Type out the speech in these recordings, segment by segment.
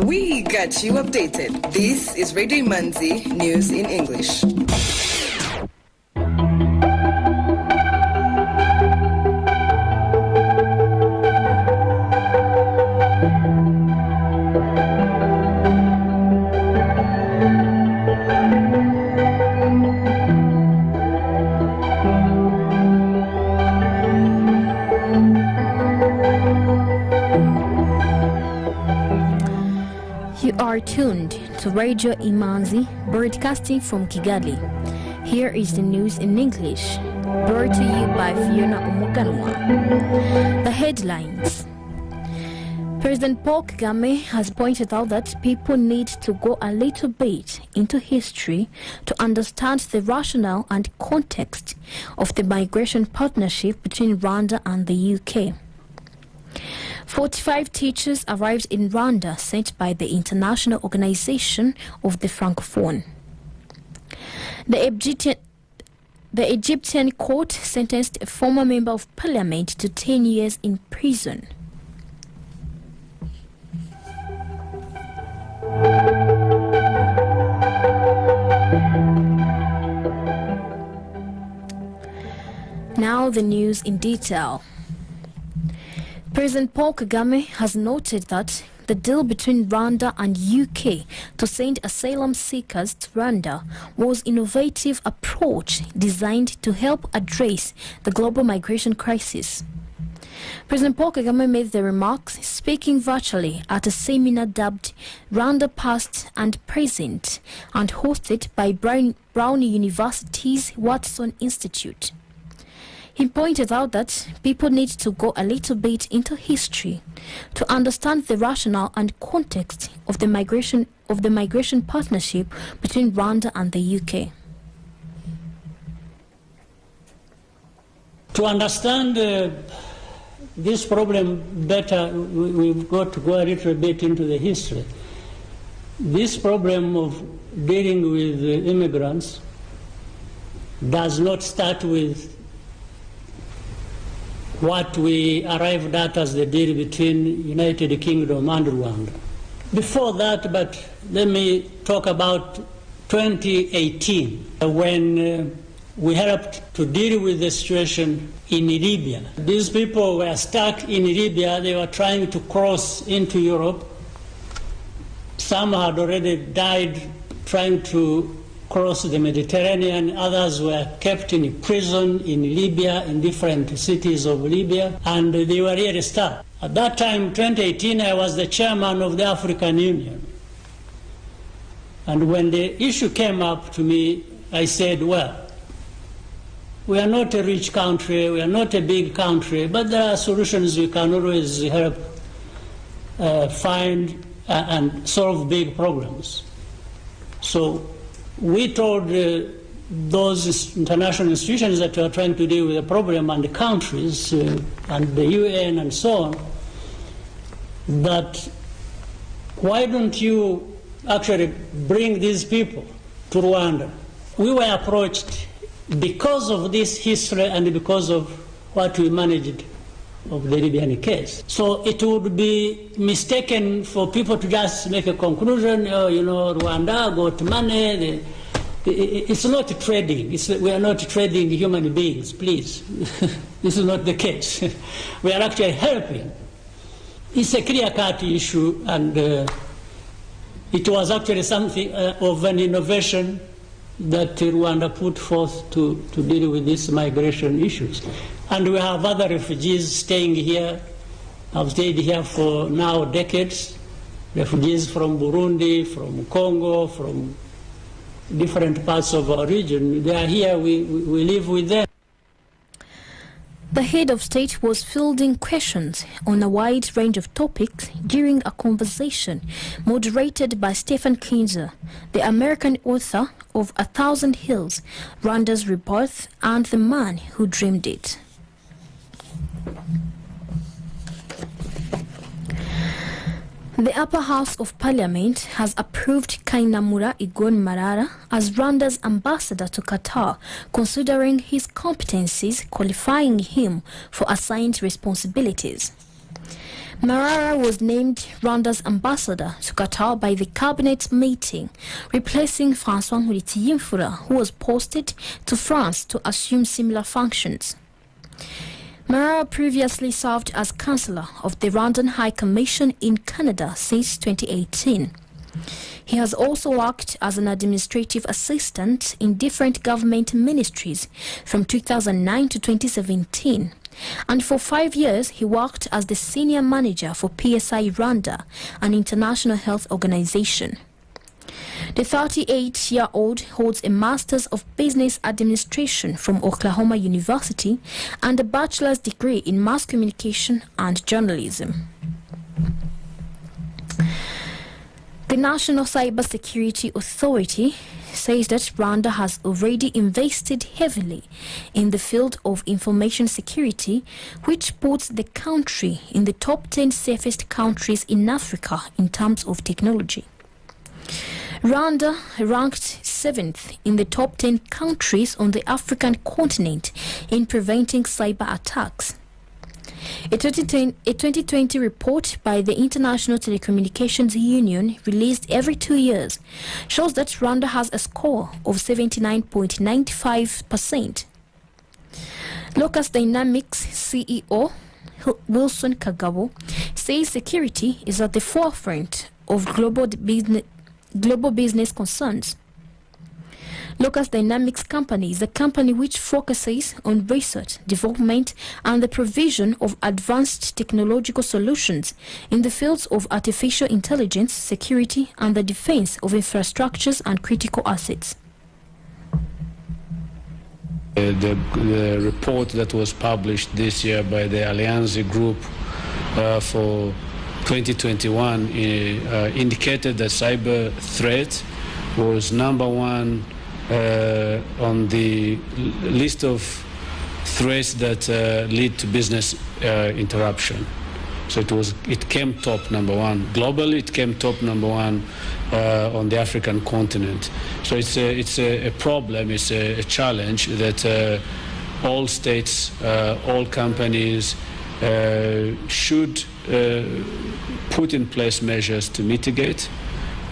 We got you updated. This is Radio Imanzi News in English. You are tuned to Radio Imanzi, broadcasting from Kigali. Here is the news in English, brought to you by Fiona Umuganwa. The headlines. President Paul Kagame has pointed out that people need to go a little bit into history to understand the rationale and context of the migration partnership between Rwanda and the UK. 45 teachers arrived in Rwanda, sent by the International Organization of the Francophone. The Egyptian court sentenced a former member of parliament to 10 years in prison. Now the news in detail. President Paul Kagame has noted that the deal between Rwanda and UK to send asylum seekers to Rwanda was an innovative approach designed to help address the global migration crisis. President Paul Kagame made the remarks speaking virtually at a seminar dubbed Rwanda Past and Present and hosted by Brown University's Watson Institute. He pointed out that people need to go a little bit into history to understand the rationale and context of the migration partnership between Rwanda and the UK. To understand this problem better, we've got to go a little bit into the history. This problem of dealing with immigrants does not start with what we arrived at as the deal between United Kingdom and Rwanda. Before that, but let me talk about 2018, when we helped to deal with the situation in Libya. These people were stuck in Libya. They were trying to cross into Europe. Some had already died trying to cross the Mediterranean. Others were kept in prison in Libya, in different cities of Libya, and they were really stuck. At that time, 2018, I was the chairman of the African Union. And when the issue came up to me, I said, well, we are not a rich country, we are not a big country, but there are solutions we can always help find and solve big problems. So we told those international institutions that are trying to deal with the problem and the countries and the UN and so on, that why don't you actually bring these people to Rwanda? We were approached because of this history and because of what we managed of the Libyan case. So it would be mistaken for people to just make a conclusion, Rwanda got money. It's not trading. We are not trading human beings, please. This is not the case. We are actually helping. It's a clear-cut issue, and it was actually something of an innovation that Rwanda put forth to deal with these migration issues. And we have other refugees staying here, have stayed here for now decades, refugees from Burundi, from Congo, from different parts of our region. They are here, we live with them. The head of state was fielding questions on a wide range of topics during a conversation moderated by Stephen Kinzer, the American author of 1,000 Hills, Rwanda's Rebirth, and The Man Who Dreamed It. The upper house of parliament has approved Kainamura Igon Marara as Rwanda's ambassador to Qatar, considering his competencies qualifying him for assigned responsibilities. Marara was named Rwanda's ambassador to Qatar by the cabinet meeting, replacing François Nkuritiyimfura, who was posted to France to assume similar functions. Marara previously served as Chancellor of the Rwandan High Commission in Canada since 2018. He has also worked as an administrative assistant in different government ministries from 2009 to 2017. And for 5 years, he worked as the senior manager for PSI Rwanda, an international health organization. The 38-year-old holds a Master's of Business Administration from Oklahoma University and a bachelor's degree in Mass Communication and Journalism. The National Cybersecurity Authority says that Rwanda has already invested heavily in the field of information security, which puts the country in the top 10 safest countries in Africa in terms of technology. Rwanda ranked 7th in the top 10 countries on the African continent in preventing cyber attacks. A 2020 report by the International Telecommunications Union, released every 2 years, shows that Rwanda has a score of 79.95%. Locus Dynamics CEO Wilson Kagabo says security is at the forefront of global business concerns. Locus Dynamics Company is a company which focuses on research, development, and the provision of advanced technological solutions in the fields of artificial intelligence, security, and the defense of infrastructures and critical assets. The report that was published this year by the Allianz Group for 2021 indicated that cyber threat was #1 on the list of threats that lead to business interruption. So it came top #1 globally. It came top #1 on the African continent. So it's a problem. It's a challenge that all states, all companies should put in place measures to mitigate.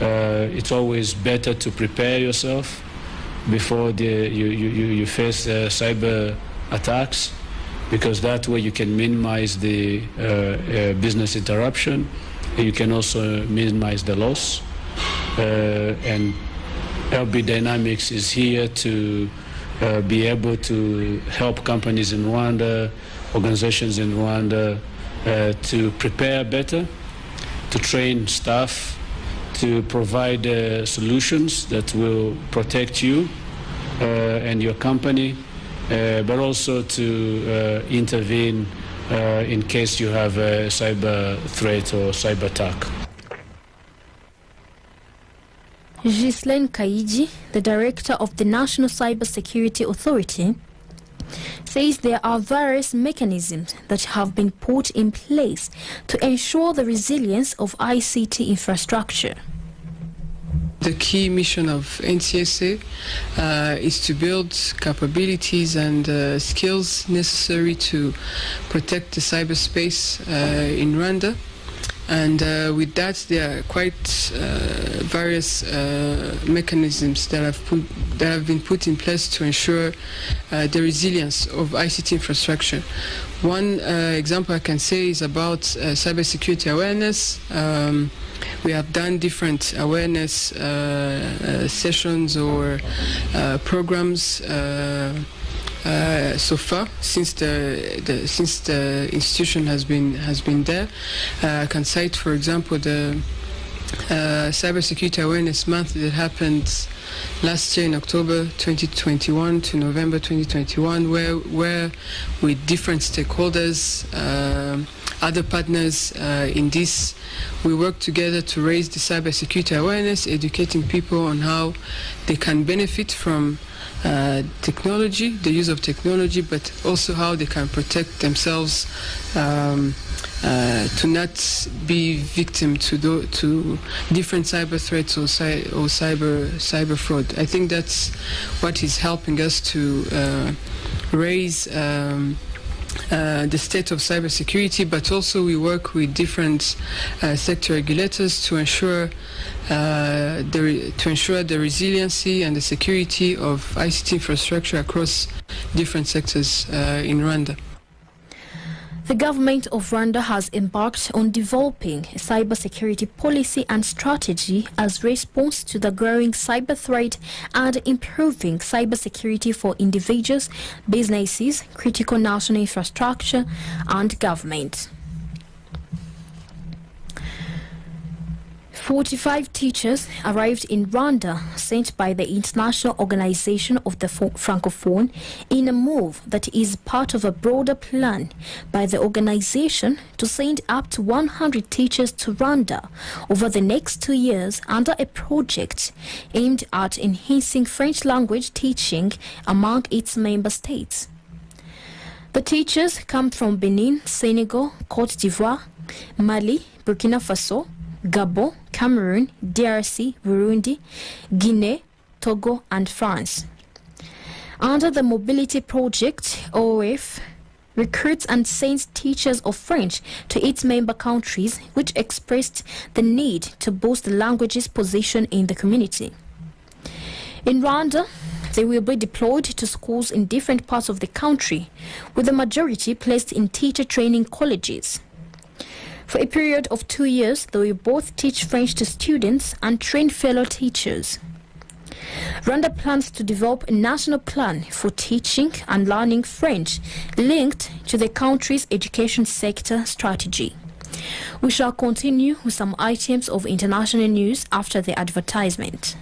It's always better to prepare yourself before you face cyber attacks, because that way you can minimize the business interruption. You can also minimize the loss. And LB Dynamics is here to be able to help companies in Rwanda, organizations in Rwanda, to prepare better, to train staff, to provide solutions that will protect you and your company, but also to intervene in case you have a cyber threat or cyber attack. Ghislaine Kaiji, the director of the National Cybersecurity Authority, says there are various mechanisms that have been put in place to ensure the resilience of ICT infrastructure. The key mission of NCSA is to build capabilities and skills necessary to protect the cyberspace in Rwanda. And with that, there are quite various mechanisms that have been put in place to ensure the resilience of ICT infrastructure. One example I can say is about cybersecurity awareness. We have done different awareness sessions or programs so far since the institution has been there. I can cite, for example, the Cybersecurity Awareness Month that happened last year in October 2021 to November 2021, where with different stakeholders, other partners in this, we work together to raise the cybersecurity awareness, educating people on how they can benefit from technology, the use of technology, but also how they can protect themselves to not be victim to different cyber threats or cyber fraud. I think that's what is helping us to raise the state of cybersecurity, but also we work with different sector regulators to ensure the resiliency and the security of ICT infrastructure across different sectors in Rwanda. The government of Rwanda has embarked on developing a cybersecurity policy and strategy as response to the growing cyber threat and improving cybersecurity for individuals, businesses, critical national infrastructure, and government. 45 teachers arrived in Rwanda, sent by the International Organization of the Francophone, in a move that is part of a broader plan by the organization to send up to 100 teachers to Rwanda over the next 2 years under a project aimed at enhancing French language teaching among its member states. The teachers come from Benin, Senegal, Cote d'Ivoire, Mali, Burkina Faso, Gabon, Cameroon, DRC, Burundi, Guinea, Togo, and France. Under the Mobility Project, OOF recruits and sends teachers of French to its member countries, which expressed the need to boost the language's position in the community. In Rwanda, they will be deployed to schools in different parts of the country, with the majority placed in teacher training colleges. For a period of 2 years, they will both teach French to students and train fellow teachers. Rwanda plans to develop a national plan for teaching and learning French linked to the country's education sector strategy. We shall continue with some items of international news after the advertisement.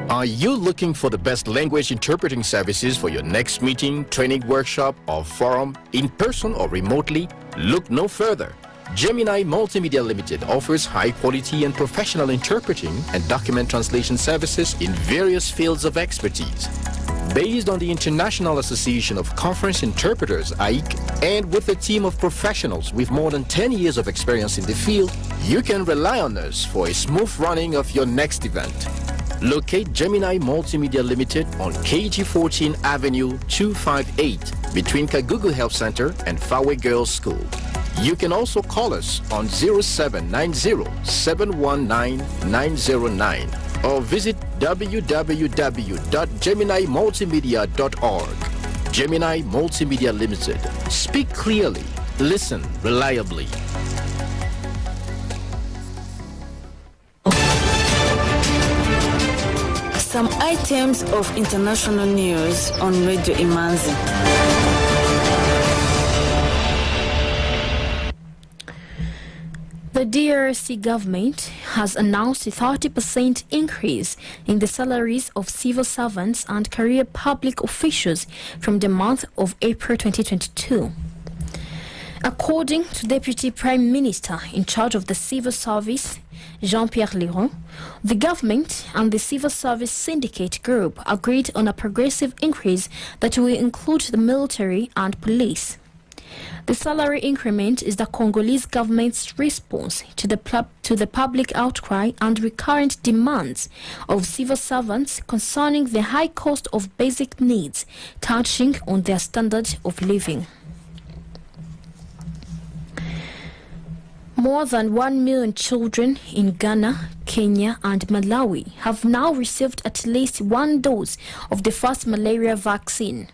Are you looking for the best language interpreting services for your next meeting, training workshop, or forum, in person or remotely? Look no further. Gemini Multimedia Limited offers high-quality and professional interpreting and document translation services in various fields of expertise. Based on the International Association of Conference Interpreters, AIC, and with a team of professionals with more than 10 years of experience in the field, you can rely on us for a smooth running of your next event. Locate Gemini Multimedia Limited on KG 14 Avenue 258 between Kagugu Health Center and Fawe Girls School. You can also call us on 0790-719-909 or visit www.geminimultimedia.org. Gemini Multimedia Limited. Speak clearly. Listen reliably. Some items of international news on Radio Imanzi. The DRC government has announced a 30% increase in the salaries of civil servants and career public officials from the month of April 2022. According to Deputy Prime Minister in charge of the civil service, Jean-Pierre Léron, the government and the Civil Service Syndicate Group agreed on a progressive increase that will include the military and police. The salary increment is the Congolese government's response to the public outcry and recurrent demands of civil servants concerning the high cost of basic needs touching on their standard of living. More than 1 million children in Ghana, Kenya, and Malawi have now received at least one dose of the first malaria vaccine.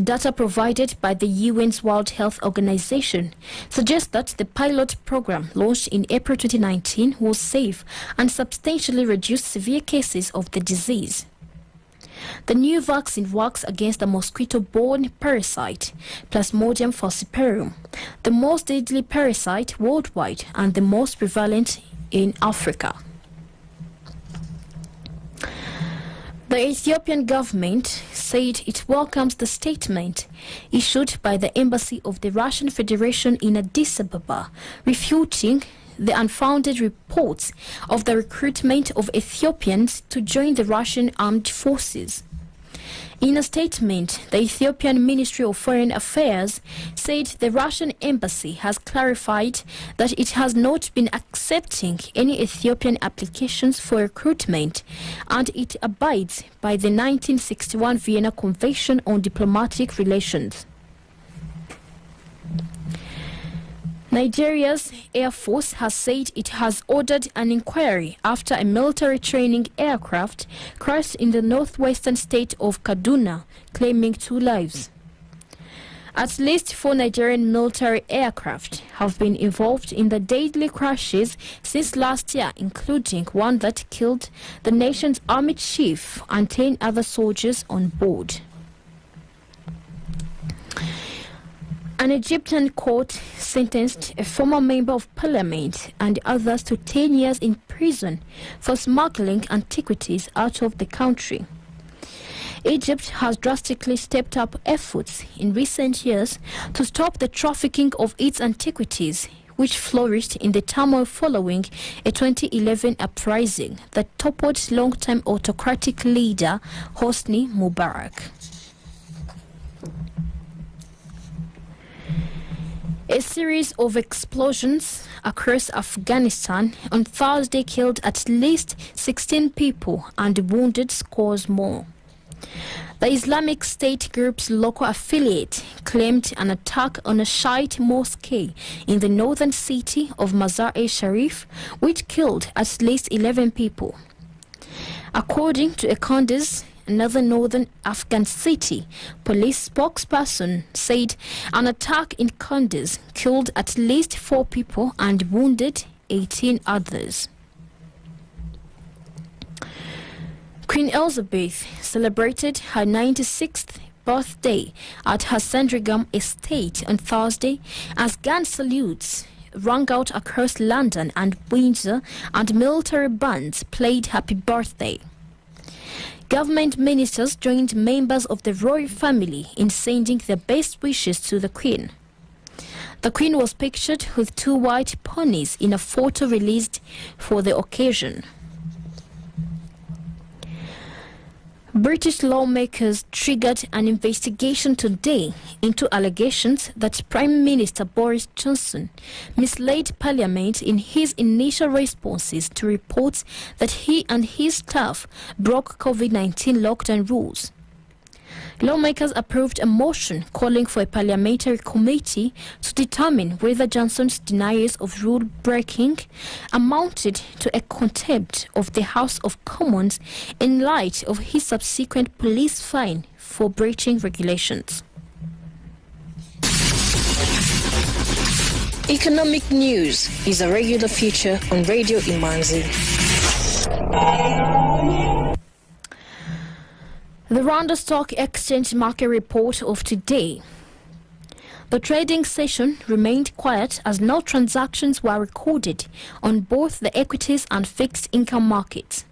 Data provided by the UN's World Health Organization suggests that the pilot program launched in April 2019 was safe and substantially reduced severe cases of the disease. The new vaccine works against the mosquito-borne parasite, Plasmodium falciparum, the most deadly parasite worldwide and the most prevalent in Africa. The Ethiopian government said it welcomes the statement issued by the Embassy of the Russian Federation in Addis Ababa, refuting the unfounded reports of the recruitment of Ethiopians to join the Russian armed forces. In a statement, the Ethiopian Ministry of Foreign Affairs said the Russian embassy has clarified that it has not been accepting any Ethiopian applications for recruitment and it abides by the 1961 Vienna Convention on Diplomatic Relations. Nigeria's Air Force has said it has ordered an inquiry after a military training aircraft crashed in the northwestern state of Kaduna, claiming 2 lives. At least 4 Nigerian military aircraft have been involved in the deadly crashes since last year, including one that killed the nation's army chief and 10 other soldiers on board. An Egyptian court sentenced a former member of parliament and others to 10 years in prison for smuggling antiquities out of the country. Egypt has drastically stepped up efforts in recent years to stop the trafficking of its antiquities, which flourished in the turmoil following a 2011 uprising that toppled long-time autocratic leader Hosni Mubarak. A series of explosions across Afghanistan on Thursday killed at least 16 people and wounded scores more. The Islamic State group's local affiliate claimed an attack on a Shiite mosque in the northern city of Mazar-e-Sharif, which killed at least 11 people. According to a Kunduz, another northern Afghan city, police spokesperson said an attack in Kunduz killed at least 4 people and wounded 18 others. Queen Elizabeth celebrated her 96th birthday at her Sandringham estate on Thursday as gun salutes rang out across London and Windsor and military bands played Happy Birthday. Government ministers joined members of the royal family in sending their best wishes to the Queen. The Queen was pictured with 2 white ponies in a photo released for the occasion. British lawmakers triggered an investigation today into allegations that Prime Minister Boris Johnson misled Parliament in his initial responses to reports that he and his staff broke COVID-19 lockdown rules. Lawmakers approved a motion calling for a parliamentary committee to determine whether Johnson's denials of rule breaking amounted to a contempt of the House of Commons in light of his subsequent police fine for breaching regulations. Economic news is a regular feature on Radio Imanzi. The Rwanda Stock Exchange market report of today. The trading session remained quiet as no transactions were recorded on both the equities and fixed income markets.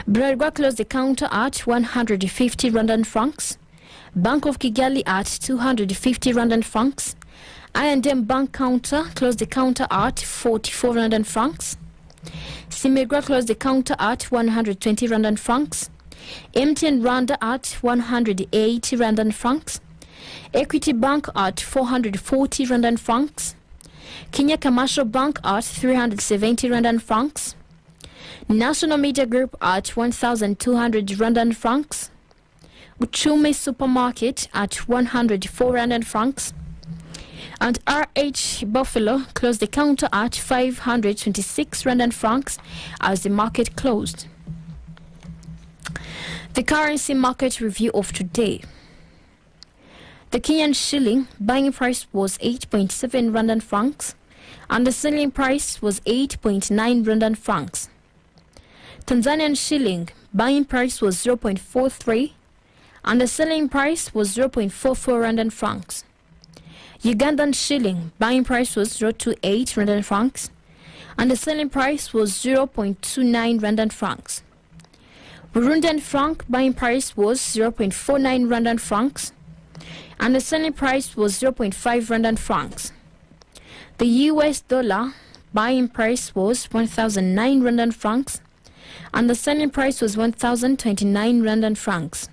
Bralirwa closed the counter at 150 Rwandan francs, Bank of Kigali at 250 Rwandan francs, I&M Bank counter closed the counter at 44 Rwandan francs, Simirwa closed the counter at 120 Rwandan francs, MTN Rwanda at 180 Rwandan francs, Equity Bank at 440 Rwandan francs, Kenya Commercial Bank at 370 Rwandan francs, National Media Group at 1,200 Rwandan francs, Uchumi Supermarket at 104 Rwandan francs, and RH Buffalo closed the counter at 526 Rwandan francs as the market closed. The currency market review of today. The Kenyan shilling buying price was 8.7 Rwandan francs and the selling price was 8.9 Rwandan francs. Tanzanian shilling buying price was 0.43 and the selling price was 0.44 Rwandan francs. Ugandan shilling buying price was 0.28 Rwandan francs and the selling price was 0.29 Rwandan francs. Burundian franc buying price was 0.49 Rwandan francs and the selling price was 0.5 Rwandan francs. The US dollar buying price was 1,009 Rwandan francs and the selling price was 1,029 Rwandan francs.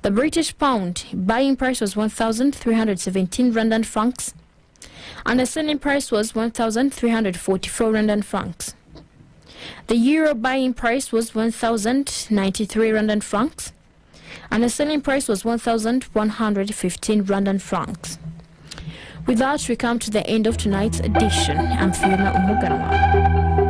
The British pound buying price was 1,317 Rwandan francs and the selling price was 1,344 Rwandan francs. The euro buying price was 1,093 Rwandan francs and the selling price was 1,115 Rwandan francs. With that, we come to the end of tonight's edition. I'm Fiona Umuganwa.